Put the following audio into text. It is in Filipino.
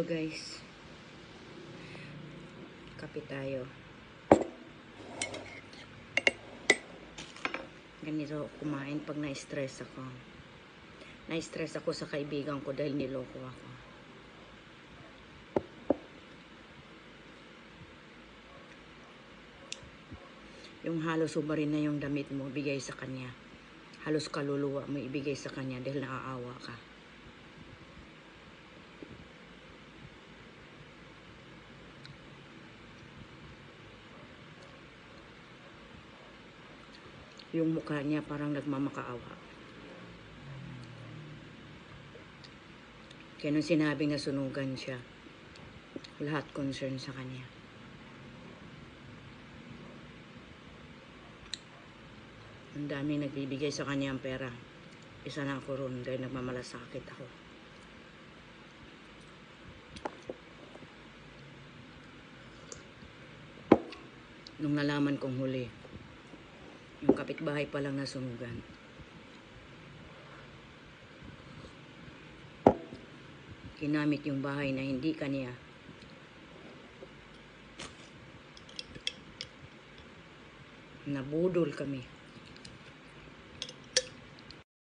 Guys, kape tayo. Ganito kumain pag na-stress ako. Na-stress ako sa kaibigan ko dahil niloko ako. Yung halos umarin na yung damit mo, bigay sa kanya. Halos kaluluwa mo ibigay sa kanya dahil naaawa ka. Yung mukha niya parang nagmamakaawa. Kaya nung sinabing nasunugan siya, lahat concern sa kanya. Ang daming nagbibigay sa kanya ang pera. Isa na ako ron dahil nagmamalasakit ako. Nung nalaman kong huli, yung kapitbahay pa lang nasunugan. Ginamit yung bahay na hindi kanya. Nabudol kami.